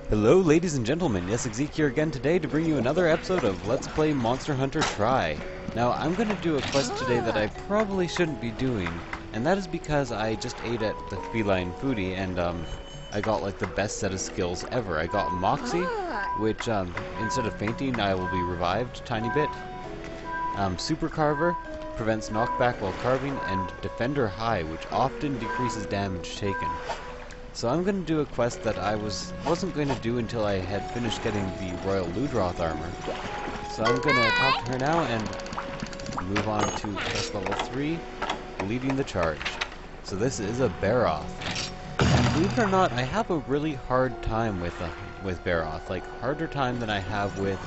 Hello ladies and gentlemen, Yessik here again today to bring you another episode of Let's Play Monster Hunter Tri. Now I'm going to do a quest today that I probably shouldn't be doing, and that is because I just ate at the Feline Foodie and I got like the best set of skills ever. I got Moxie, which instead of fainting I will be revived a tiny bit. Super Carver prevents knockback while carving, and Defender High, which often decreases damage taken. So I'm going to do a quest that I wasn't going to do until I had finished getting the Royal Ludroth armor. So I'm going to talk to her now and move on to quest level 3, leading the charge. So this is a Barroth. And believe it or not, I have a really hard time with Barroth, like harder time than I have with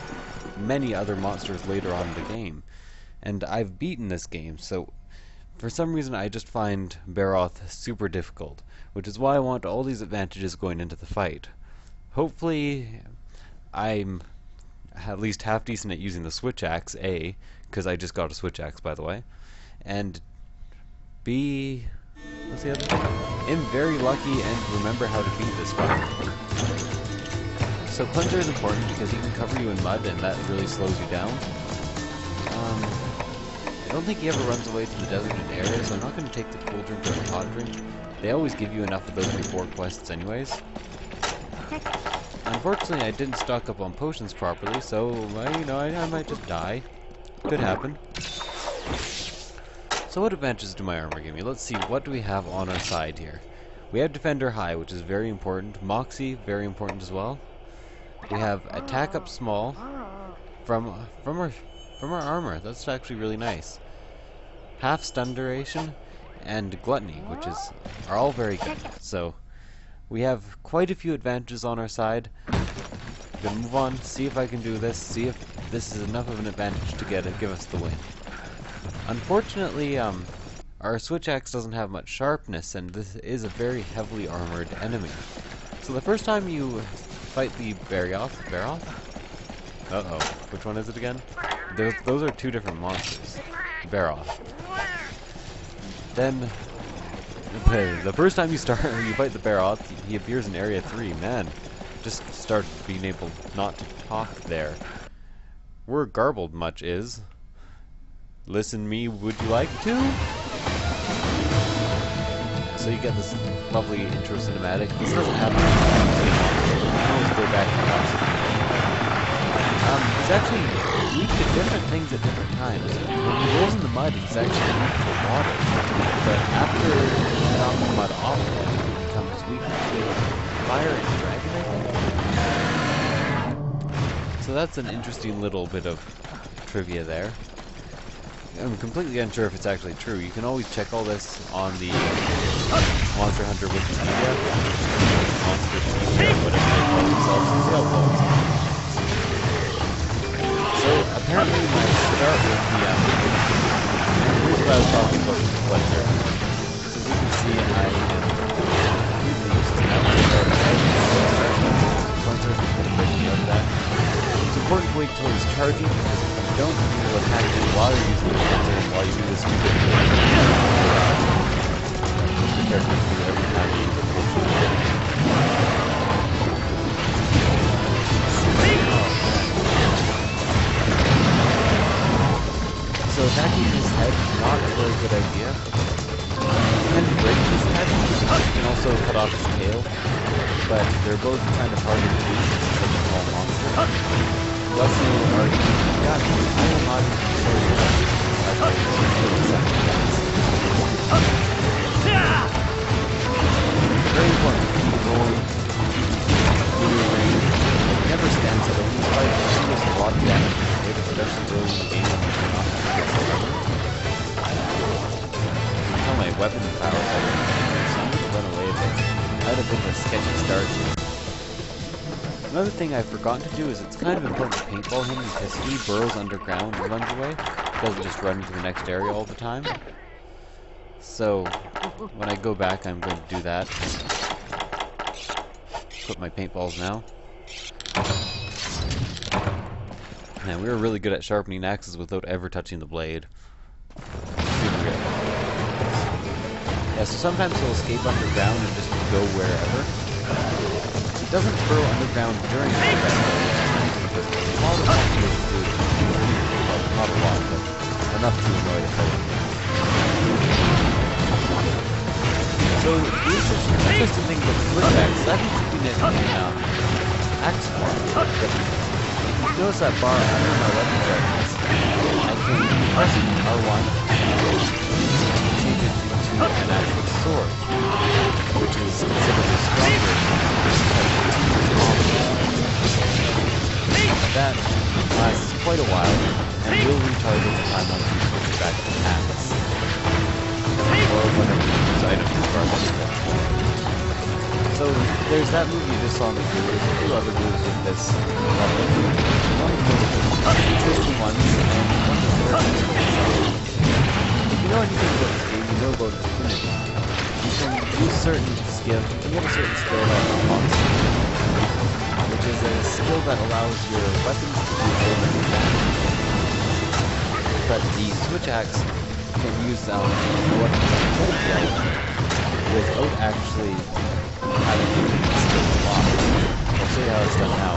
many other monsters later on in the game. And I've beaten this game, so for some reason I just find Barroth super difficult, which is why I want all these advantages going into the fight. Hopefully I'm at least half decent at using the switch axe, A, because I just got a switch axe by the way, and B, what's the other thing? Am very lucky and remember how to beat this fight. So Plunger is important because he can cover you in mud and that really slows you down. I don't think he ever runs away to the deserted area, so I'm not going to take the cool drink or the hot drink. They always give you enough of those before quests anyways. Unfortunately, I didn't stock up on potions properly, so, I might just die. Could happen. So what advantages do my armor give me? Let's see, what do we have on our side here? We have Defender High, which is very important. Moxie, very important as well. We have Attack Up Small from our armor. That's actually really nice. Half stun duration and gluttony, which are all very good. So we have quite a few advantages on our side. I'm gonna move on, see if I can do this, see if this is enough of an advantage to give us the win. Unfortunately, our switch axe doesn't have much sharpness, and this is a very heavily armored enemy. So the first time you fight the Barroth? Uh-oh, which one is it again? Those are two different monsters. Barroth. Then, the first time you fight the Barroth, he appears in Area 3. Man, just start being able not to talk there. Where garbled much is. Listen me, would you like to? So you get this lovely intro cinematic. This doesn't happen. You can always go back and watch it. He's actually weak to different things at different times. When he rolls in the mud, he's actually weak to water. But after you knock the mud off of him, he becomes weak to fire and dragon, I think? So that's an interesting little bit of trivia there. I'm completely unsure if it's actually true. You can always check all this on the Monster Hunter Wikipedia. Monster Wikipedia, whatever they call themselves. See how close. So apparently when I start with the here's what I was talking about with the Plunger. So as you can see, I am completely used to now Plunger is a bit of that. It's important to wait until he's charging, because if you don't, he will attack you while you're using the Plunger, and while you do this stupid the character can do every time you use a Plunger. So attacking his head is not a very good idea. You can break his head, you can also cut off his tail, but they're both kind of hard to do since he's such a small monster. You also are I will not show you very important to keep going, keep doing range. It never stands still in this fight. He does a lot of damage, especially early in the game when you're not until my weapon power, so I'm going to run away a bit. I had a bit of a sketchy start. Another thing I've forgotten to do is it's kind of important to paintball him because he burrows underground and runs away. He doesn't just run into the next area all the time. So when I go back, I'm going to do that. Put my paintballs now. Man, we were really good at sharpening axes without ever touching the blade. Super good. Yeah, so sometimes he'll escape underground and just go wherever. It doesn't burrow underground during combat, because a lot of monsters do, well, not a lot, but enough to annoy the player. So the interesting thing about switch axe, that is keeping it in axe form. If you notice that bar under my weapon buttons, I can press R1 and change it into an actual sword, which is considerably stronger. That lasts quite a while and will recharge over time once you switch it back to axe. Or whenever you use items as far as it. So there's that move you just saw me do. There's a few other moves with this level. One of the interesting ones, and one of the if you know anything about this game, you know about affinity. You can use certain skill, you can get a certain skill that unlocks, which is a skill that allows your weapons to do elemental damage. But the switch axe can use weapons without actually having to skill unlocked. I'll show you how it's done now.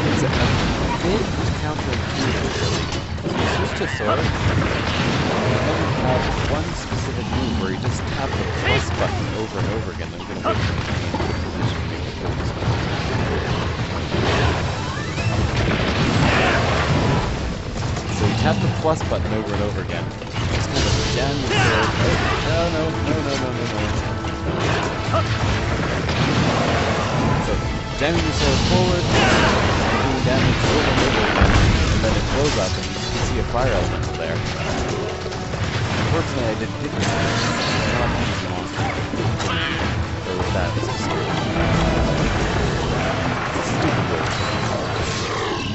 It's a bit counterintuitive, really. You switch to sword, and then you have one specific move where you just tap the plus button over and over again. I'm going to wait for the game position to make it focus. So you tap the plus button over and over again. Just kind of jam your sword. No. So jamming your sword forward, doing damage over and over again, and then it blows up and you can see a fire elemental there. Unfortunately I didn't hit it. I'm not an easy monster. Or with that specific. Stupid word.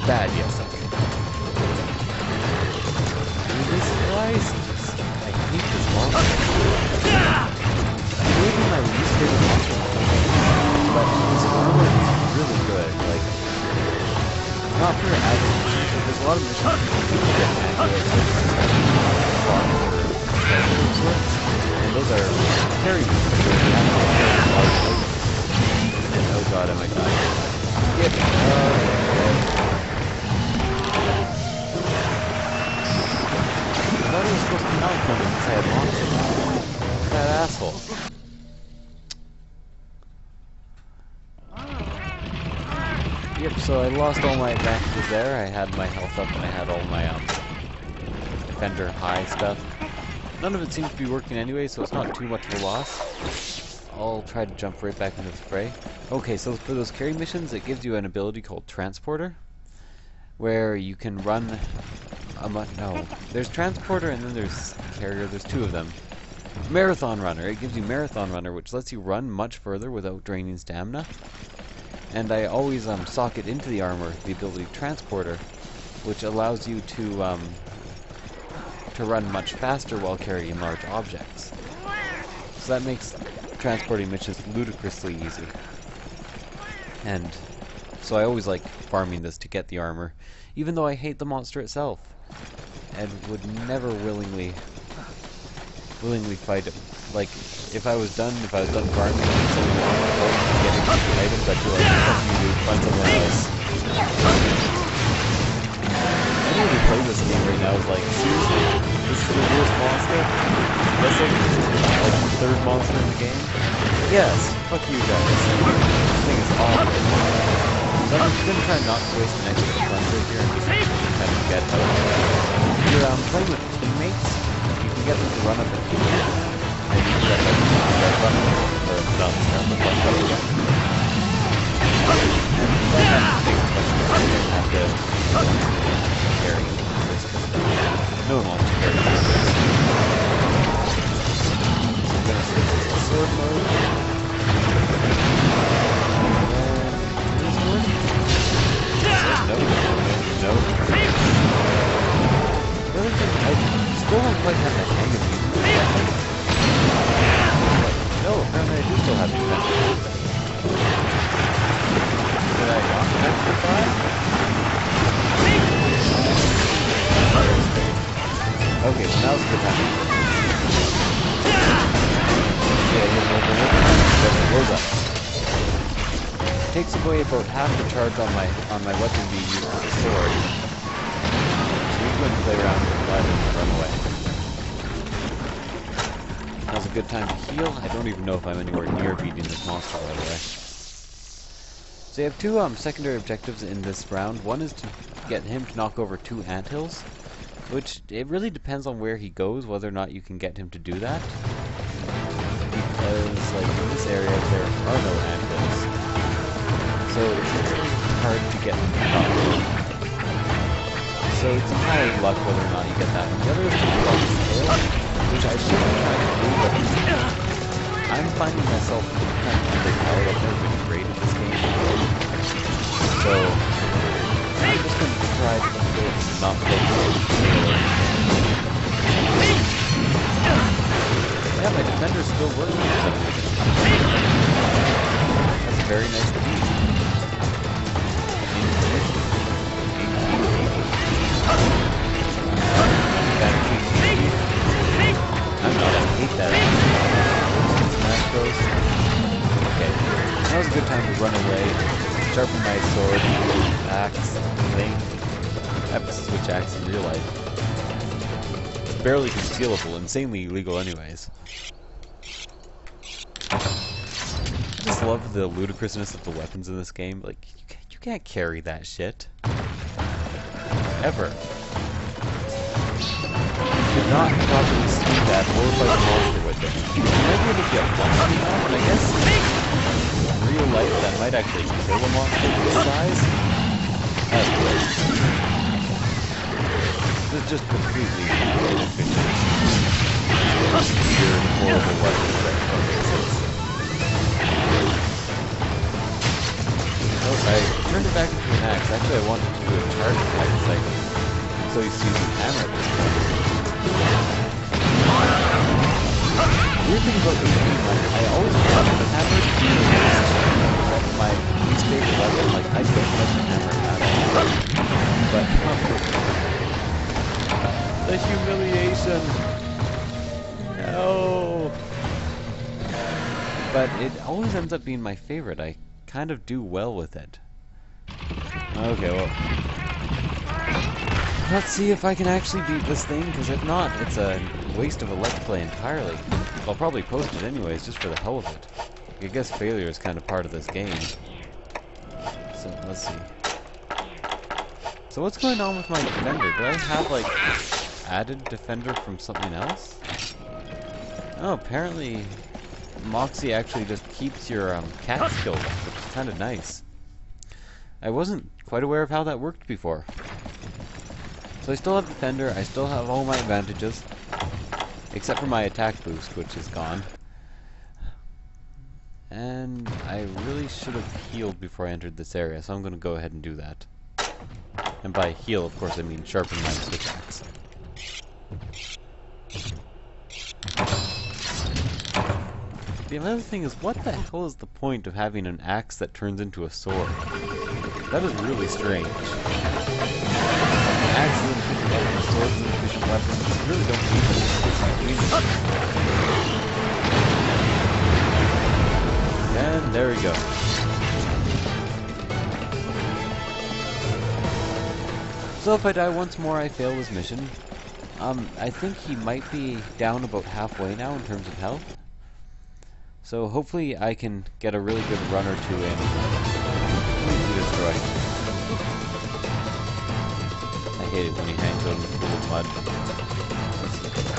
Bad Yessik. Jesus Christ! I hate this monster. Maybe my least favorite monster, but his armor is really good. Like, not for average missions, but there's a lot of missions you can get accurate and those are carry missions. Oh god, am I dying? Yep. I thought he was supposed to be out coming because I had launched him. That asshole. Yep, so I lost all my advantages there. I had my health up and I had all my defender high stuff. None of it seems to be working anyway, so it's not too much of a loss. I'll try to jump right back into the fray. Okay, so for those carry missions, it gives you an ability called Transporter, where you can run there's Transporter and then there's Carrier. There's two of them. Marathon Runner. It gives you Marathon Runner, which lets you run much further without draining stamina. And I always socket into the armor the ability Transporter, which allows you to run much faster while carrying large objects. So that makes transporting missions ludicrously easy. And so I always like farming this to get the armor, even though I hate the monster itself, and would never willingly fight it. Like, if I was done farming and someone was getting items, I'd be like, fuck you, dude, find somewhere else. Anyone who plays this game right now is like, seriously? This is the worst monster? That's like the third monster in the game? Yes, fuck you guys. This thing is awful. So I'm just gonna try not to waste an extra cleanser here and just kind of get out. If you're playing with teammates, you can get them to run up and kill you. And you can get them to red button, or not the red button again. And then have to take the question, you're gonna have to carry this. No one wants to carry this. So I'm gonna switch this to sword mode. No. The other thing, I still don't quite have the hang of using this. No, apparently I do still have these methods. Did I not petrify? Okay, so now's the time. Yeah, you know, it blows up. takes away about half the charge on my weapon being used for the sword. So we can play around with that and run away. Now's a good time to heal. I don't even know if I'm anywhere near beating this monster right away. So you have two secondary objectives in this round. One is to get him to knock over 2 anthills, which it really depends on where he goes, whether or not you can get him to do that. Because, like, in this area, there are no anthills. So it's really hard to get him to knock over. So it's entirely luck whether or not you get that. And the other is to knock off his tail, which I should be trying to do, but I'm finding myself kind of underpowered. I've never been great at this game. So I'm just going to try to not focus on the tail. Yeah, my defender's still working for some reason. That's a very nice beat. I'm not, I hate that. Smash goes. Okay, that was a good time to run away, sharpen my sword, axe, thing. I have to switch axe in real life. It's barely concealable, insanely illegal anyways. I just love the ludicrousness of the weapons in this game. Like, you can't carry that shit. Ever. You could not properly see that or fight a monster with it. You might be able to get one now, and I guess in real life that might actually kill a monster this size. That's great. This is just completely inefficient. Weird, horrible weapons that don't make sense. Oh, I turned it back into an axe. Actually, I wanted to do a charge attack cycle. So he's using a hammer at this point. Weird thing about this game, like, I always want the hammer to be my least favorite weapon. Like, I don't like the hammer at all. But, the humiliation! No! But it always ends up being my favorite. I kind of do well with it. Okay, well, let's see if I can actually beat this thing, because if not, it's a waste of a Let's Play entirely. I'll probably post it anyways, just for the hell of it. I guess failure is kind of part of this game. So, let's see. So what's going on with my defender? Do I have, like, added defender from something else? Oh, apparently Moxie actually just keeps your cat skills up, which is kind of nice. I wasn't quite aware of how that worked before. So I still have defender, I still have all my advantages, except for my attack boost, which is gone. And I really should have healed before I entered this area, so I'm going to go ahead and do that. And by heal, of course, I mean sharpen my switch axe. The other thing is, what the hell is the point of having an axe that turns into a sword? That is really strange. Axe is an efficient weapon, swords is an efficient weapon. You really don't need them between them. And there we go. So if I die once more, I fail this mission. I think he might be down about halfway now in terms of health. So hopefully I can get a really good run or two in. Completely destroy. I hate it when he hangs out in the pool of mud.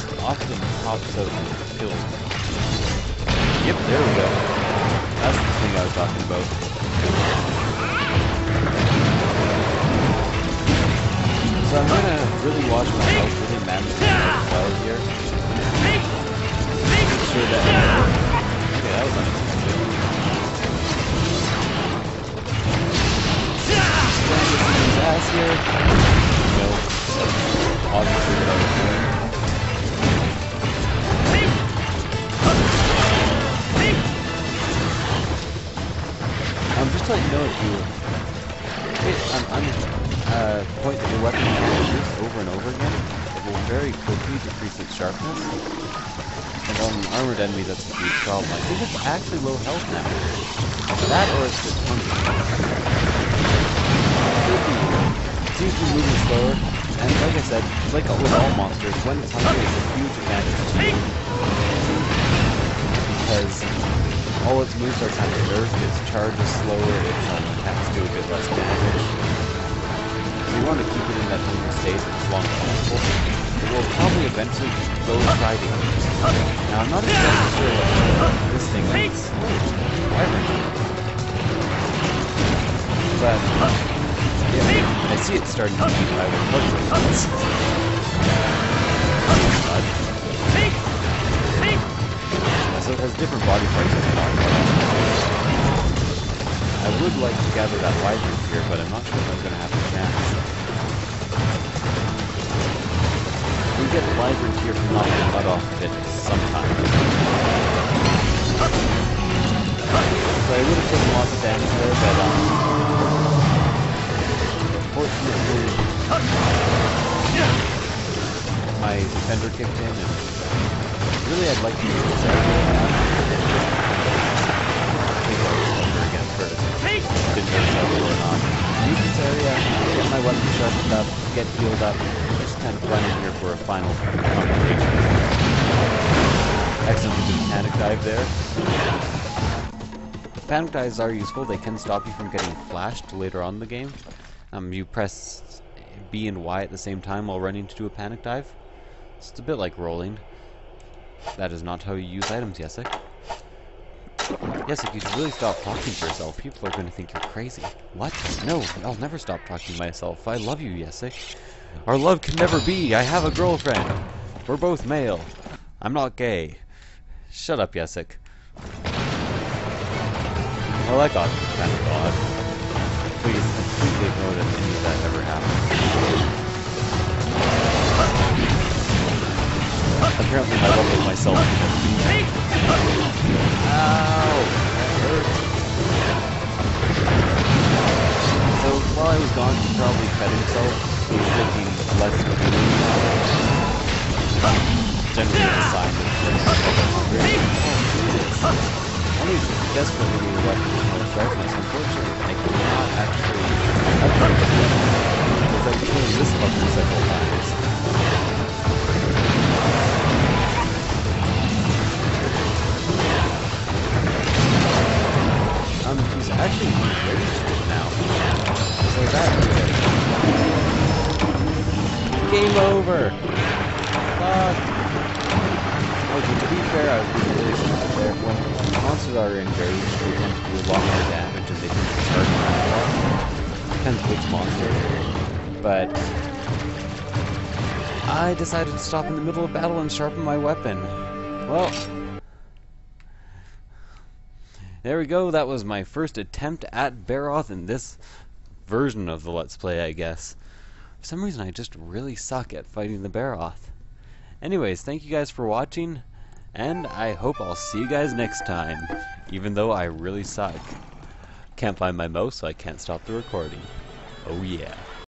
It often pops out and kills me. Yep, there we go. That's the thing I was talking about. So I'm gonna really watch my health, really manage my health well here. Make sure that... Okay, that was unexpected. His ass here. No. Obviously what I was doing. Just to let you know, if you hit point that your weapon is used over and over again, it will very quickly decrease its sharpness. And on an armored enemy, that's a huge problem. I think it's actually low health now. That or it's the 20. like I said, it's like with all monsters, when it's hungry, it's a huge advantage to you. Because all its moves are kind of nerfed, its charge is slower, its attacks do a bit less damage. So you want to keep it in that hungry state as long as possible. It will probably eventually just go try to eat. Now I'm not exactly sure what this thing is. But yeah, I see it starting to eat. I will look for this. So it has different body parts as well. I would like to gather that wyvern here, but I'm not sure if I'm going to have a chance. We get wyvern here from knocking the mud off of it sometimes. So I would have taken lots of damage there, but fortunately my defender kicked in, and really I'd like to use this area now. I think I was under against first. Didn't know if I would or not. Use this area, get my weapon sharpened up, get healed up, just kind of run in here for a final confrontation. Excellent panic dive there. Panic dives are useful. They can stop you from getting flashed later on in the game. You press B and Y at the same time while running to do a panic dive. So it's a bit like rolling. That is not how you use items, Yessik. Yessik, you should really stop talking to yourself. People are going to think you're crazy. What? No, I'll never stop talking to myself. I love you, Yessik. Our love can never be. I have a girlfriend. We're both male. I'm not gay. Shut up, Yessik. Well, I got kind of odd. Please completely ignore that any of that ever happened. Apparently my love of myself is ow! That hurt. So while I was gone, he probably fed himself. He was drinking less food. Generally a sign that only desperately need a weapon with more sharpness. Unfortunately, I cannot actually upgrade it because I've been doing this button several times. He's actually enraged now. So that's good. Game over! Fuck! Okay, to be fair, I was being really stupid there. When monsters are enraged, they tend to do a lot more damage and they tend to charge around a lot. Depends which monster. But I decided to stop in the middle of battle and sharpen my weapon. Well, there we go. That was my first attempt at Barroth in this version of the Let's Play, I guess. For some reason, I just really suck at fighting the Barroth. Anyways, thank you guys for watching, and I hope I'll see you guys next time, even though I really suck. Can't find my mouse, so I can't stop the recording. Oh yeah.